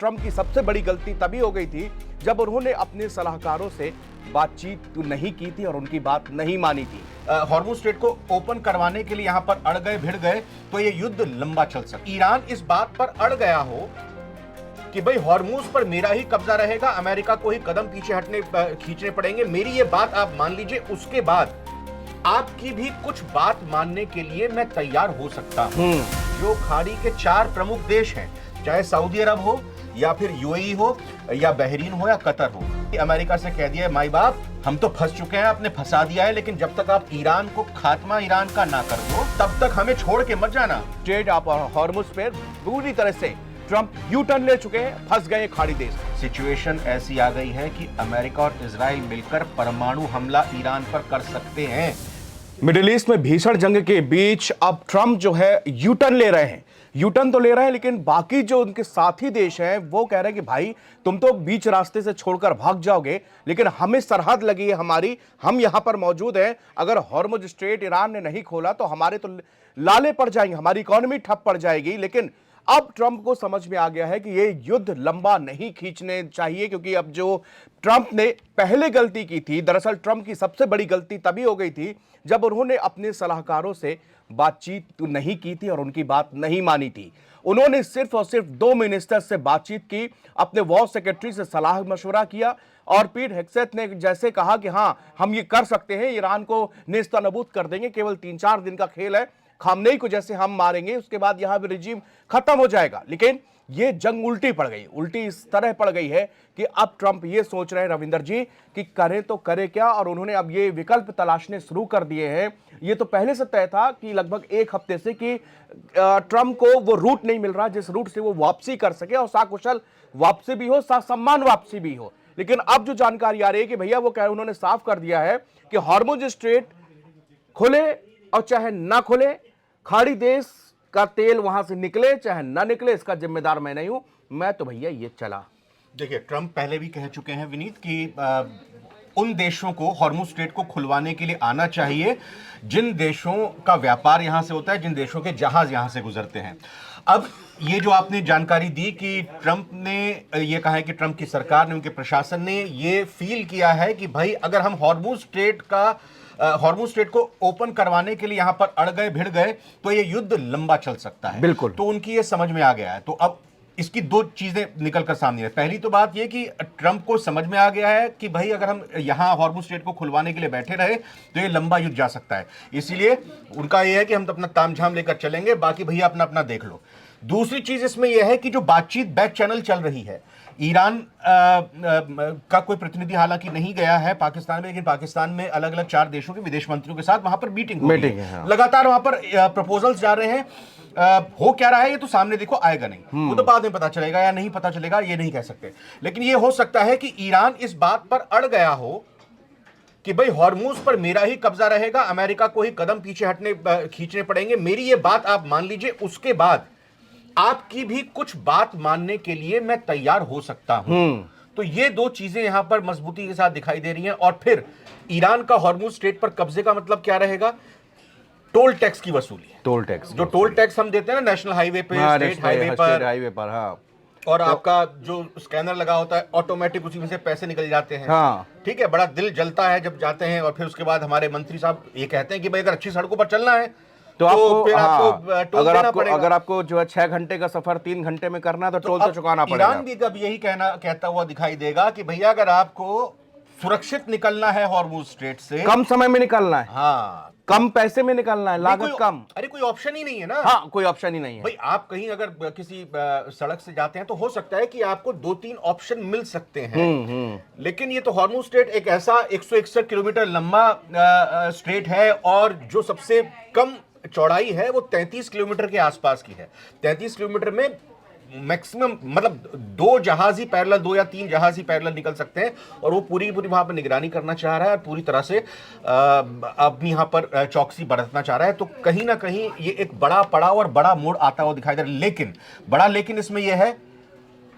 Trump की सबसे बड़ी गलती तभी हो गई थी जब उन्होंने अपने सलाहकारों से बातचीत नहीं की थी और उनकी बात नहीं मानी थी। हॉर्मुज स्ट्रेट को ओपन करवाने के लिए यहां पर अड़ गए भिड़ गए तो ये युद्ध लंबा चल सकता। ईरान इस बात पर अड़ गया हो कि भाई हॉर्मुज पर मेरा ही कब्जा रहेगा, अमेरिका को ही कदम पीछे खींचने पड़ेंगे, मेरी ये बात आप मान लीजिए, उसके बाद आपकी भी कुछ बात मानने के लिए मैं तैयार हो सकता हूं। जो खाड़ी के 4 प्रमुख देश हैं, चाहे सऊदी अरब हो या फिर यूएई हो या बहरीन हो या कतर हो, अमेरिका से कह दिया है माई बाप हम तो फंस चुके हैं, आपने फंसा दिया है, लेकिन जब तक आप ईरान को खात्मा ईरान का ना कर दो तब तक हमें छोड़ के मत जाना। स्ट्रेट ऑफ हॉर्मुज पर पूरी तरह से ट्रंप यू टर्न ले चुके हैं, फंस गए खाड़ी देश। सिचुएशन ऐसी आ गई है कि अमेरिका और इजराइल मिलकर परमाणु हमला ईरान पर कर सकते हैं। मिडिल ईस्ट में भीषण जंग के बीच अब ट्रंप जो है यू टर्न ले रहे हैं। यू टर्न तो ले रहे हैं, लेकिन बाकी जो उनके साथी देश हैं वो कह रहे हैं कि भाई तुम तो बीच रास्ते से छोड़कर भाग जाओगे, लेकिन हमें सरहद लगी है हमारी, हम यहां पर मौजूद हैं। अगर हॉर्मुज स्ट्रेट ईरान ने नहीं खोला तो हमारे तो लाले पड़ जाएंगे, हमारी इकोनॉमी ठप पड़ जाएगी। लेकिन अब ट्रंप को समझ में आ गया है कि ये युद्ध लंबा नहीं खींचने चाहिए, क्योंकि अब जो ट्रंप ने पहले गलती की थी, दरअसल ट्रंप की सबसे बड़ी गलती तभी हो गई थी जब उन्होंने अपने सलाहकारों से बातचीत नहीं की थी और उनकी बात नहीं मानी थी। उन्होंने सिर्फ और सिर्फ 2 मिनिस्टर से बातचीत की, अपने वॉर सेक्रेटरी से सलाह मशवरा किया और पीट हेग्सेथ ने जैसे कहा कि हां हम ये कर सकते हैं, ईरान को नेस्तनाबूद कर देंगे, केवल 3-4 दिन का खेल है, खामनेई को जैसे हम मारेंगे उसके बाद यहां भी रिजीम खत्म हो जाएगा। लेकिन ये जंग उल्टी पड़ गई, उल्टी इस तरह पड़ गई है कि अब ट्रंप ये सोच रहे हैं रविंदर जी कि करें तो करें क्या, और उन्होंने अब ये विकल्प तलाशने शुरू कर दिए हैं। ये तो पहले से तय था कि लगभग 1 हफ्ते से कि ट्रंप को वो रूट नहीं मिल रहा जिस रूट से वो वापसी कर सके, और साकुशल वापसी भी हो, सम्मान वापसी भी हो। लेकिन अब जो जानकारी आ रही है कि भैया वो उन्होंने साफ कर दिया है कि हॉर्मुज स्ट्रेट खुले और चाहे ना खुले, खाड़ी देश का तेल वहां से निकले चाहे ना निकले, इसका जिम्मेदार मैं नहीं हूं, मैं तो भैया ये चला। देखिए, ट्रंप पहले भी कह चुके हैं विनीत कि उन देशों को हॉर्मुज स्ट्रेट को खुलवाने के लिए आना चाहिए जिन देशों का व्यापार यहां से होता है, जिन देशों के जहाज यहां से गुजरते हैं। अब ये जो आपने जानकारी दी कि ट्रंप ने ये कहा है कि ट्रंप की सरकार ने, उनके प्रशासन ने ये फील किया है कि भाई अगर हम हॉर्मुज स्ट्रेट को ओपन करवाने के लिए यहां पर अड़ गए भिड़ गए तो ये युद्ध लंबा चल सकता है। बिल्कुल, तो उनकी ये समझ में आ गया है। तो अब इसकी 2 चीजें निकलकर सामने है। पहली तो बात ये कि ट्रंप को समझ में आ गया है कि भाई अगर हम यहां हॉर्मुज स्ट्रेट को खुलवाने के लिए बैठे रहे तो ये लंबा युद्ध जा सकता है, इसीलिए उनका ये है कि हम तो अपना तामझाम लेकर चलेंगे, बाकी भैया अपना अपना देख लो। दूसरी चीज इसमें यह है कि जो बातचीत बैक चैनल चल रही है, ईरान का कोई प्रतिनिधि हालांकि नहीं गया है पाकिस्तान में, लेकिन पाकिस्तान में अलग अलग 4 देशों के विदेश मंत्रियों के साथ वहां पर मीटिंग है। हाँ। लगातार वहां पर प्रपोजल्स जा रहे हैं। हो क्या रहा है ये तो सामने देखो आएगा नहीं, वो तो बाद में पता चलेगा या नहीं पता चलेगा ये नहीं कह सकते। लेकिन ये हो सकता है कि ईरान इस बात पर अड़ गया हो कि भाई हॉर्मुज पर मेरा ही कब्जा रहेगा, अमेरिका को ही कदम पीछे खींचने पड़ेंगे, मेरी ये बात आप मान लीजिए, उसके बाद आपकी भी कुछ बात मानने के लिए मैं तैयार हो सकता हूं। तो ये 2 चीजें यहां पर मजबूती के साथ दिखाई दे रही हैं। और फिर ईरान का हॉर्मुज स्ट्रेट पर कब्जे का मतलब क्या रहेगा? टोल टैक्स की वसूली। टोल टैक्स, जो टोल टैक्स हम देते हैं ना नेशनल हाईवे पे, स्टेट हाईवे पर, हाँ। और आपका जो स्कैनर लगा होता है ऑटोमेटिक उसी में से पैसे निकल जाते हैं। हाँ। ठीक है, बड़ा दिल जलता है जब जाते हैं और फिर उसके बाद हमारे मंत्री साहब ये कहते हैं कि भाई अगर अच्छी सड़कों पर चलना है तो आपको, हाँ, अगर आपको जो है 6 घंटे का सफर 3 घंटे में करना है तो टोल तो चुकाना पड़ेगा। ईरान भी कब यही कहता हुआ दिखाई देगा कि भैया अगर आपको सुरक्षित निकलना है हॉर्मुज स्ट्रेट से, कम समय में निकलना है, हाँ, कम पैसे में निकलना है, लागत कम, अरे कोई ऑप्शन ही नहीं है ना। हाँ, कोई ऑप्शन ही नहीं है भाई। आप कहीं अगर किसी सड़क से जाते हैं तो हो सकता है कि आपको 2-3 ऑप्शन मिल सकते हैं, लेकिन ये तो हॉर्मुज स्ट्रेट एक ऐसा 161 किलोमीटर लंबा स्ट्रेट है और जो सबसे कम चौड़ाई है वो 33 किलोमीटर के आसपास की है। 33 किलोमीटर में मैक्सिमम मतलब 2 जहाज ही पैरेलल, 2 या 3 जहाज ही पैरेलल निकल सकते हैं, और वो पूरी वहां पर निगरानी करना चाह रहा है और पूरी तरह से अपनी यहां पर चौकसी बरतना चाह रहा है। तो कहीं ना कहीं ये एक बड़ा पड़ाव और बड़ा मोड़ आता हुआ दिखाई दे रहा है। लेकिन इसमें यह है,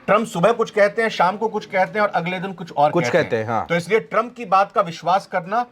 ट्रंप सुबह कुछ कहते हैं, शाम को कुछ कहते हैं और अगले दिन कुछ और कहते हैं। हाँ। तो इसलिए ट्रंप की बात का विश्वास करना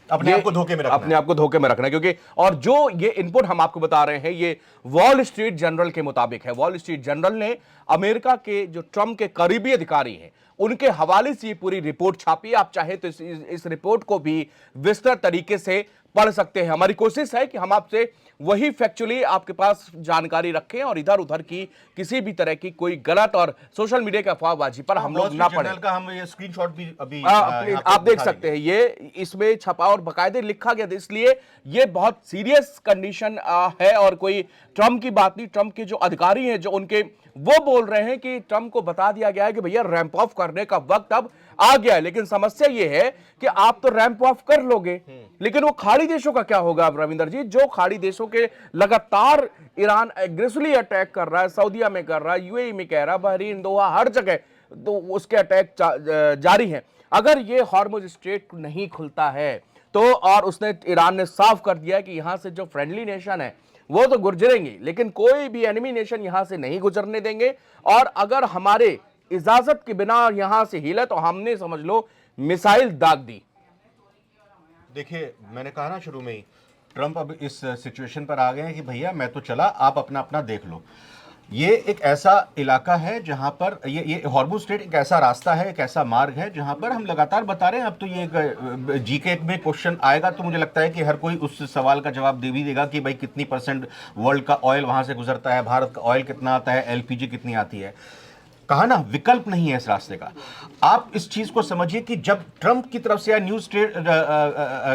अपने आप को धोखे में रखना अपने आप को धोखे में रखना है, क्योंकि और जो ये इनपुट हम आपको बता रहे हैं ये वॉल स्ट्रीट जर्नल के मुताबिक है। वॉल स्ट्रीट जर्नल ने अमेरिका के जो ट्रंप के करीबी अधिकारी हैं उनके हवाले से ये पूरी रिपोर्ट छापी। आप चाहे तो इस रिपोर्ट को भी विस्तृत तरीके से पढ़ सकते हैं। हमारी कोशिश है कि हम आपसे वही फैक्चुअली आपके पास जानकारी रखें और इधर उधर की किसी भी तरह की कोई गलत और सोशल मीडिया की अफवाहबाजी पर हम लोग ना पड़े। का हम ये स्क्रीनशॉट भी अभी आप देख सकते हैं, ये इसमें छपा और बाकायदे लिखा गया था, इसलिए ये बहुत सीरियस कंडीशन है और कोई ट्रंप की बात नहीं। ट्रंप के जो अधिकारी हैं जो उनके वो बोल रहे हैं कि ट्रंप को बता दिया गया है कि भैया रैंप ऑफ करने का वक्त अब आ गया है। लेकिन समस्या ये है कि आप तो रैंप ऑफ कर लोगे, लेकिन वो खाड़ी देशों का क्या होगा? अब रविंदर जी, जो खाड़ी देशों के लगातार ईरान एग्रेसिवली अटैक कर रहा है, सऊदीया में कर रहा है, यूएई में कह रहा है, बहरीन, दोहा, हर जगह तो उसके अटैक जारी हैं। अगर ये हॉर्मुज स्ट्रेट नहीं खुलता है तो, और उसने ईरान ने साफ कर दिया है कि यहां से जो फ्रेंडली नेशन है वो तो गुजरेंगे, लेकिन कोई भी एनिमी नेशन यहां से नहीं गुजरने देंगे। और अगर हमारे इजाजत के बिना यहां से हिले तो हमने समझ लो मिसाइल दाग दी। देखिए, मैंने कहा ना शुरू में ही, ट्रंप अब इस सिचुएशन पर आ गए हैं कि भैया मैं तो चला, आप अपना अपना देख लो। ये एक ऐसा इलाका है जहां पर ये हॉर्मुज स्ट्रेट एक ऐसा रास्ता है, एक ऐसा मार्ग है जहां पर हम लगातार बता रहे हैं। अब तो ये जीके में क्वेश्चन आएगा तो मुझे लगता है कि हर कोई उस सवाल का जवाब दे भी देगा कि भाई कितनी % वर्ल्ड का ऑयल वहां से गुजरता है, भारत का ऑयल कितना आता है, एलपीजी कितनी आती है। कहा ना, विकल्प नहीं है इस रास्ते का। आप इस चीज को समझिए कि जब ट्रंप की तरफ से या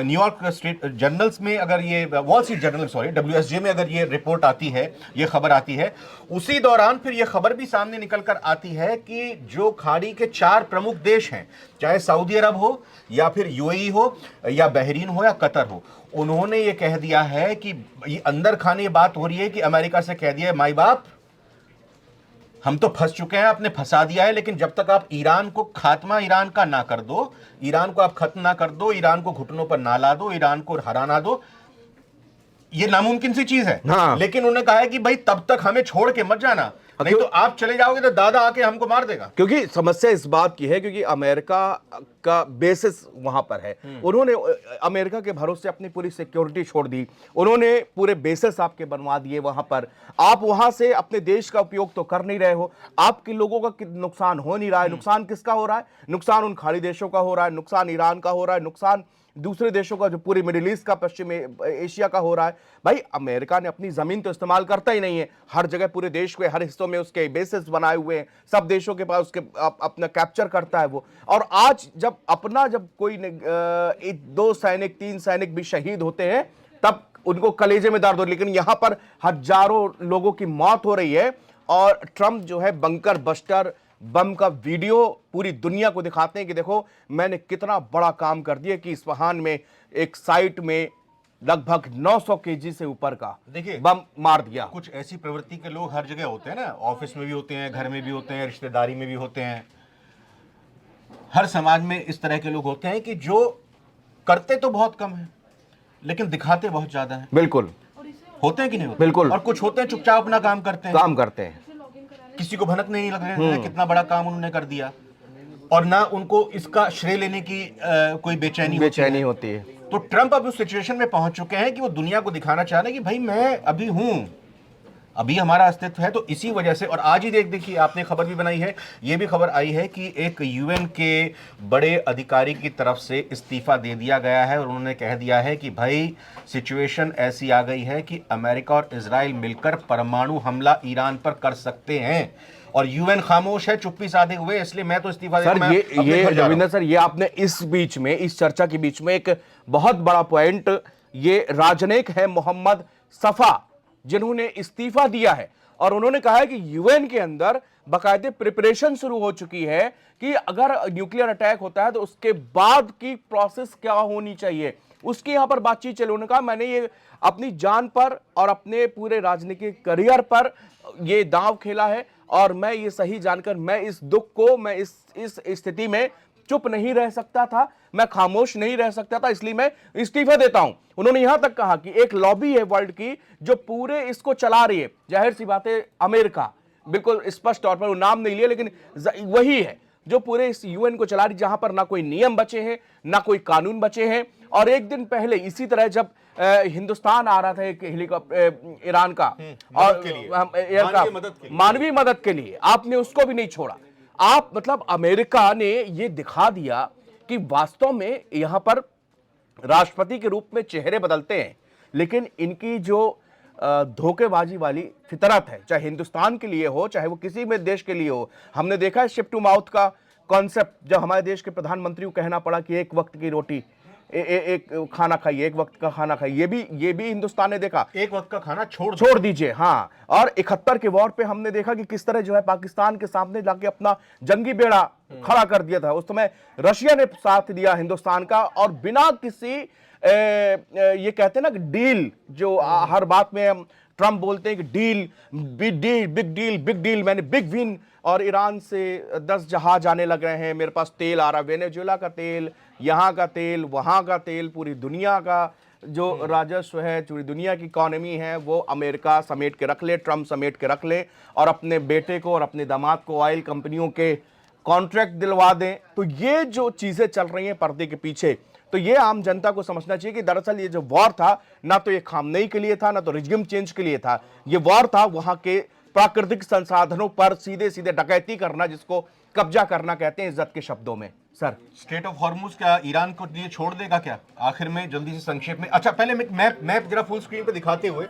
न्यूयॉर्क स्टेट जर्नल्स में, अगर ये wall street journal, sorry, WSJ में अगर ये रिपोर्ट आती है, ये खबर आती है, उसी दौरान फिर ये खबर भी सामने निकल कर आती है कि जो खाड़ी के 4 प्रमुख देश हैं, चाहे सऊदी अरब हो या फिर यूएई हो या बहरीन हो या कतर हो, उन्होंने ये कह दिया है कि ये अंदर खाने बात हो रही है कि अमेरिका से कह दिया है, माई बाप हम तो फंस चुके हैं, आपने फंसा दिया है, लेकिन जब तक आप ईरान को खात्मा ईरान का ना कर दो, ईरान को आप खत्म ना कर दो, ईरान को घुटनों पर ना ला दो, ईरान को हरा ना दो, ये नामुमकिन सी चीज है। हाँ। लेकिन उन्होंने कहा है कि भाई तब तक हमें छोड़ के मत जाना, नहीं तो आप चले जाओगे तो दादा आके हमको मार देगा। क्योंकि समस्या इस बात की है क्योंकि अमेरिका का बेसिस वहां पर है। उन्होंने अमेरिका के भरोसे अपनी पूरी सिक्योरिटी छोड़ दी, उन्होंने पूरे बेसिस आपके बनवा दिए वहां पर। आप वहां से अपने देश का उपयोग तो कर नहीं रहे हो, आपके लोगों का नुकसान हो नहीं रहा है। नुकसान किसका हो रहा है? नुकसान उन खाड़ी देशों का हो रहा है, नुकसान ईरान का हो रहा है, नुकसान दूसरे देशों का, जो पूरी मिडिल ईस्ट का, पश्चिमी एशिया का हो रहा है। भाई अमेरिका ने अपनी जमीन तो इस्तेमाल करता ही नहीं है, हर जगह पूरे देश के हर हिस्सों में उसके बेसिस बनाए हुए हैं, सब देशों के पास उसके अपना कैप्चर करता है वो। और आज जब कोई 2 सैनिक 3 सैनिक भी शहीद होते हैं तब उनको कलेजे में दर्द हो, लेकिन यहां पर हजारों लोगों की मौत हो रही है। और ट्रंप जो है बंकर बस्टर बम का वीडियो पूरी दुनिया को दिखाते हैं कि देखो मैंने कितना बड़ा काम कर दिया कि इस्फहान में एक साइट में लगभग 900 केजी से ऊपर का देखिए बम मार दिया। कुछ ऐसी प्रवृत्ति के लोग हर जगह होते हैं ना, ऑफिस में भी होते हैं, घर में भी होते हैं, रिश्तेदारी में भी होते हैं, हर समाज में इस तरह के लोग होते हैं कि जो करते तो बहुत कम है लेकिन दिखाते बहुत ज्यादा है। बिल्कुल होते हैं कि नहीं होते? बिल्कुल। और कुछ होते हैं चुपचाप अपना काम करते हैं, किसी को भनक नहीं लग रहा है कितना बड़ा काम उन्होंने कर दिया, और ना उनको इसका श्रेय लेने की कोई बेचैनी होती है। तो ट्रंप अब उस सिचुएशन में पहुंच चुके हैं कि वो दुनिया को दिखाना चाह रहे हैं कि भाई मैं अभी हूं, अभी हमारा अस्तित्व है। तो इसी वजह से, और आज ही देखिए आपने खबर भी बनाई है, ये भी खबर आई है कि एक यूएन के बड़े अधिकारी की तरफ से इस्तीफा दे दिया गया है और उन्होंने कह दिया है कि भाई सिचुएशन ऐसी आ गई है कि अमेरिका और इजराइल मिलकर परमाणु हमला ईरान पर कर सकते हैं, और यूएन खामोश है, चुप्पी साधे हुए, इसलिए मैं तो इस्तीफा सर ये रविंदर सर, ये आपने इस बीच में, इस चर्चा के बीच में एक बहुत बड़ा पॉइंट, ये राजनयिक है मोहम्मद सफा जिन्होंने इस्तीफा दिया है और उन्होंने कहा है कि यूएन के अंदर बाकायदे प्रिपरेशन शुरू हो चुकी है कि अगर न्यूक्लियर अटैक होता है तो उसके बाद की प्रोसेस क्या होनी चाहिए, उसकी यहां पर बातचीत चली। उन्होंने कहा मैंने ये अपनी जान पर और अपने पूरे राजनीतिक करियर पर ये दांव खेला है और मैं ये सही जानकर मैं इस दुख को, मैं इस स्थिति में चुप नहीं रह सकता था, मैं खामोश नहीं रह सकता था, इसलिए मैं इस्तीफा देता हूं। उन्होंने यहां तक कहा कि एक लॉबी है वर्ल्ड की जो पूरे इसको चला रही है, जाहिर सी बात है अमेरिका, बिल्कुल स्पष्ट तौर पर वो नाम नहीं लिया लेकिन वही है, जो पूरे इस यूएन को चला रही, जहां पर ना कोई नियम बचे हैं, ना कोई कानून बचे हैं। और एक दिन पहले इसी तरह जब हिंदुस्तान आ रहा था एक हेलीकॉप्टर ईरान का, और मानवीय मदद के लिए, आपने उसको भी नहीं छोड़ा। आप मतलब अमेरिका ने ये दिखा दिया कि वास्तव में यहां पर राष्ट्रपति के रूप में चेहरे बदलते हैं, लेकिन इनकी जो धोखेबाजी वाली फितरत है, चाहे हिंदुस्तान के लिए हो, चाहे वो किसी में देश के लिए हो। हमने देखा है शिप टू माउथ का कॉन्सेप्ट, जब हमारे देश के प्रधानमंत्री को कहना पड़ा कि एक वक्त की रोटी एक खाना खाइए, एक वक्त का खाना खाइए, ये भी हिंदुस्तान ने देखा। एक वक्त का खाना छोड़ दीजिए, हाँ। और 71 के वॉर पे हमने देखा कि किस तरह जो है पाकिस्तान के सामने जाके अपना जंगी बेड़ा खड़ा कर दिया था। उस समय रशिया ने साथ दिया हिंदुस्तान का, और बिना किसी ये कहते हैं ना कि डील, जो हर बात में हम ट्रम्प बोलते हैं कि डील, बिग डील, मैंने बिग विन, और ईरान से 10 जहाज आने लग रहे हैं, मेरे पास तेल आ रहा, वेनेजुएला का तेल, यहाँ का तेल, वहाँ का तेल, पूरी दुनिया का जो राजस्व है, पूरी दुनिया की इकोनॉमी है, वो अमेरिका समेट के रख ले, ट्रम्प समेट के रख ले, और अपने बेटे को और अपने दामाद को ऑयल कंपनियों के कॉन्ट्रैक्ट दिलवा दें। तो ये जो चीज़ें चल रही हैं पर्दे के पीछे, तो ये आम जनता को समझना चाहिए कि दरअसल ये जो वॉर था, ना तो ये खामनेई के लिए था, ना तो रिजिम चेंज के लिए था। ये वॉर था वहां के प्राकृतिक संसाधनों पर सीधे सीधे डकैती करना, जिसको कब्जा करना कहते हैं इज्जत के शब्दों में। सर, स्टेट ऑफ हॉर्मुज क्या ईरान को लिए छोड़ देगा क्या आखिर में? जल्दी से संक्षेप में। अच्छा, पहले मैप जरा फुल स्क्रीन पे दिखाते हुए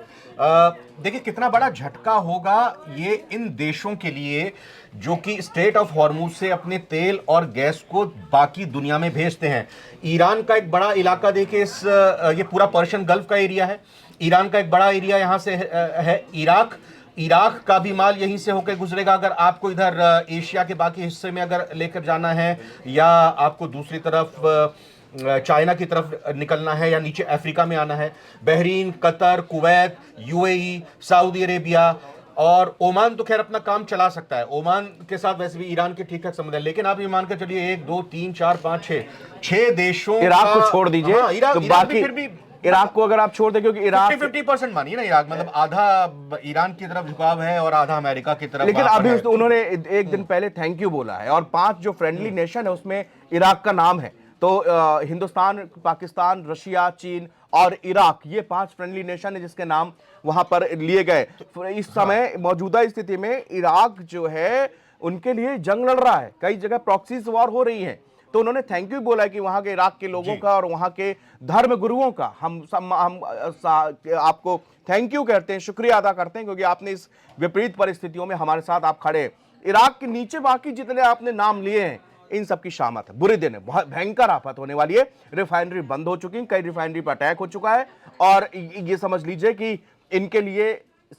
देखिए कितना बड़ा झटका होगा ये इन देशों के लिए जो कि स्टेट ऑफ हॉर्मुज से अपने तेल और गैस को बाकी दुनिया में भेजते हैं। ईरान का एक बड़ा इलाका देखिए, ये पूरा पर्शियन गल्फ का एरिया है। ईरान का एक बड़ा एरिया यहाँ से है इराक का भी माल यहीं से होकर गुजरेगा। अगर आपको इधर एशिया के बाकी हिस्से में अगर लेकर जाना है, या आपको दूसरी तरफ चाइना की तरफ निकलना है, या नीचे अफ्रीका में आना है, Bahrain, Qatar, Kuwait, UAE, Saudi Arabia और ओमान तो खैर अपना काम चला सकता है। ओमान के साथ वैसे भी ईरान के ठीक ठाक संबंध है, लेकिन आप ये मान कर चलिए 1 2 3 4 5 6 देशों, इराक को छोड़ दीजिए, हाँ, तो बाकी फिर भी इराक को अगर आप छोड़ दें, क्योंकि इराक 50% मानिए ना, इराक मतलब आधा ईरान की तरफ झुकाव है और आधा अमेरिका की तरफ। लेकिन अभी उन्होंने एक दिन पहले थैंक यू बोला है, और 5 जो फ्रेंडली नेशन है उसमें इराक का नाम है। तो हिंदुस्तान, पाकिस्तान, रशिया, चीन और इराक, ये 5 फ्रेंडली नेशन है जिसके नाम वहां पर लिए गए। इस समय मौजूदा स्थिति में इराक जो है उनके लिए जंग लड़ रहा है, कई जगह प्रॉक्सी वॉर हो रही है। तो उन्होंने थैंक यू बोला कि वहां के इराक के लोगों का और वहां के धर्म गुरुओं का हम आपको थैंक यू कहते हैं, शुक्रिया अदा करते हैं, क्योंकि आपने इस विपरीत परिस्थितियों में हमारे साथ आप खड़े। इराक के नीचे बाकी जितने आपने नाम लिए हैं, इन सब की शामत है। बुरे दिन है, बहुत भयंकर आफत होने वाली है। रिफाइनरी बंद हो चुकी है, कई रिफाइनरी पर अटैक हो चुका है, और ये समझ लीजिए कि इनके लिए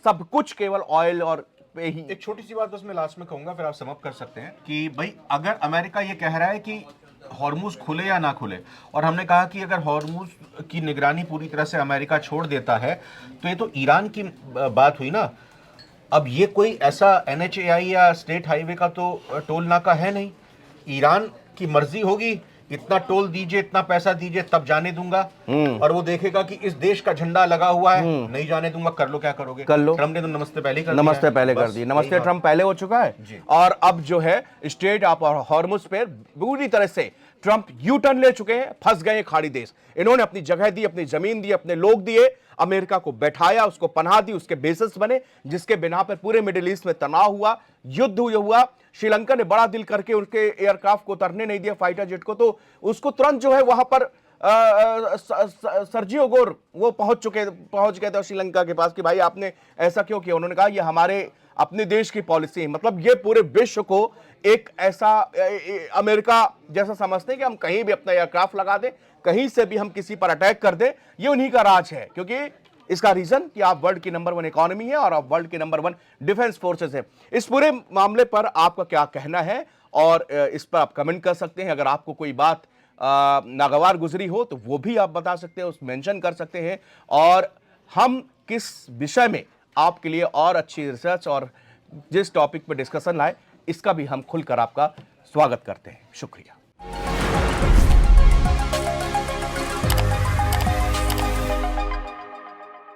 सब कुछ केवल ऑयल और पे ही। एक छोटी सी बात बस मैं लास्ट में कहूंगा, फिर आप समाप्त कर सकते हैं कि भाई अगर अमेरिका ये कह रहा है कि हॉर्मुज खुले या ना खुले, और हमने कहा कि अगर हॉर्मुज की निगरानी पूरी तरह से अमेरिका छोड़ देता है, तो ये तो ईरान की बात हुई ना। अब ये कोई ऐसा NHAI या स्टेट हाईवे का तो टोल नाका है नहीं। ईरान की मर्जी होगी, इतना टोल दीजिए, इतना पैसा दीजिए, तब जाने दूंगा। और वो देखेगा कि इस देश का झंडा लगा हुआ है, नहीं जाने दूंगा, कर लो क्या करोगे, कर लो। ट्रम्प ने तो नमस्ते पहले कर दी, नमस्ते ट्रम्प पहले हो चुका है। और अब जो है स्ट्रेट ऑफ हॉर्मुज पे पूरी तरह से ट्रम्प यू टर्न ले चुके हैं, फंस गए खाड़ी देश। इन्होंने अपनी जगह दी, अपनी जमीन दी, अपने लोग दिए, अमेरिका को बैठाया, उसको पनाह दी, उसके बेसिस बने, जिसके बिना पर पूरे मिडिल ईस्ट में तनाव हुआ, युद्ध हुआ। श्रीलंका ने बड़ा दिल करके उनके एयरक्राफ्ट को उतरने नहीं दिया, फाइटर जेट को, तो उसको तुरंत जो है वहां पर सर्जियो गोर वो पहुंच गए थे श्रीलंका के पास कि भाई आपने ऐसा क्यों किया। उन्होंने कहा ये हमारे अपने देश की पॉलिसी है। मतलब ये पूरे विश्व को एक ऐसा अमेरिका जैसा समझते हैं कि हम कहीं भी अपना एयरक्राफ्ट लगा दें, कहीं से भी हम किसी पर अटैक कर दें, ये उन्हीं का राज है। क्योंकि इसका रीजन कि आप वर्ल्ड की नंबर 1 इकोनॉमी है और आप वर्ल्ड की नंबर 1 डिफेंस फोर्सेस है। इस पूरे मामले पर आपका क्या कहना है, और इस पर आप कमेंट कर सकते हैं। अगर आपको कोई बात नागवार गुजरी हो तो वो भी आप बता सकते हैं, उस मेंशन कर सकते हैं, और हम किस विषय में आपके लिए और अच्छी रिसर्च और जिस टॉपिक पर डिस्कशन लाए, इसका भी हम खुलकर आपका स्वागत करते हैं। शुक्रिया।